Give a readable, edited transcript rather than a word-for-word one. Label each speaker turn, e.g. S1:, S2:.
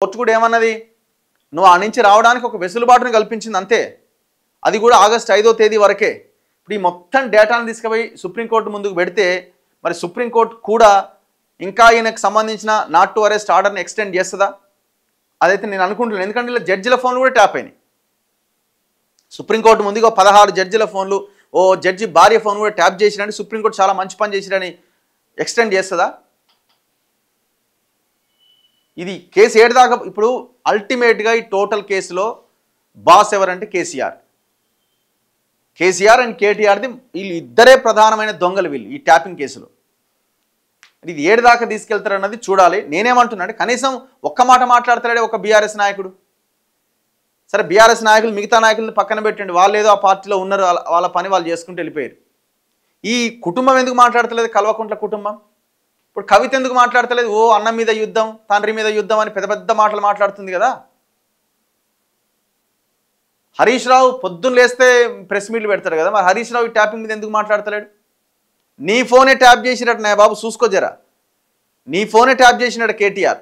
S1: Court కూడా ఏమన్నది, నువ్వు ఆ నుంచి రావడానికి ఒక వెసులుబాటును కల్పించింది అంతే. అది కూడా ఆగస్టు 5వ తేదీ వరకే. ఇప్పుడు ఈ మొత్తం డేటాను తీసుకుపోయి సుప్రీంకోర్టు ముందుకు పెడితే మరి సుప్రీంకోర్టు కూడా ఇంకా ఈయనకు సంబంధించిన నాట్ టు అరెస్ట్ ఆర్డర్ని ఎక్స్టెండ్ చేస్తుందా? అదైతే నేను అనుకుంటున్నాను. ఎందుకంటే ఇలా జడ్జిల ఫోన్లు కూడా ట్యాప్ అయినాయి. సుప్రీంకోర్టు ముందుగా 16 జడ్జిల ఫోన్లు, ఓ జడ్జి భార్య ఫోన్ కూడా ట్యాప్ చేసిరని సుప్రీంకోర్టు చాలా మంచి పని చేసిరని ఎక్స్టెండ్ చేస్తుందా? ఇది కేసు ఏడుదాకా ఇప్పుడు అల్టిమేట్గా ఈ టోటల్ కేసులో బాస్ ఎవరంటే కేసీఆర్ అండ్ కేటీఆర్ది వీళ్ళు ఇద్దరే ప్రధానమైన దొంగలు వీళ్ళు ఈ ట్యాపింగ్ కేసులో. ఇది ఏడుదాకా తీసుకెళ్తారన్నది చూడాలి. నేనేమంటున్నా అంటే కనీసం ఒక్క మాట మాట్లాడతాడే ఒక బీఆర్ఎస్ నాయకుడు. సరే బీఆర్ఎస్ నాయకులు మిగతా నాయకులను పక్కన పెట్టండి, వాళ్ళు ఏదో ఆ పార్టీలో ఉన్నారు, వాళ్ళ పని వాళ్ళు చేసుకుంటూ వెళ్ళిపోయారు. ఈ కుటుంబం ఎందుకు మాట్లాడతలేదు? కల్వకుంట్ల కుటుంబం ఇప్పుడు కవిత ఎందుకు మాట్లాడతలేదు? ఓ అన్న మీద యుద్ధం, తండ్రి మీద యుద్ధం అని పెద్ద పెద్ద మాటలు మాట్లాడుతుంది కదా. హరీష్ రావు పొద్దున్న లేస్తే ప్రెస్ మీట్లు పెడతాడు కదా, మరి హరీష్ రావు ఈ ట్యాపింగ్ మీద ఎందుకు మాట్లాడతలేడు? నీ ఫోనే ట్యాప్ చేసినట్టు నా బాబు చూసుకో జరా, నీ ఫోనే ట్యాప్ చేసినట్టు కేటీఆర్.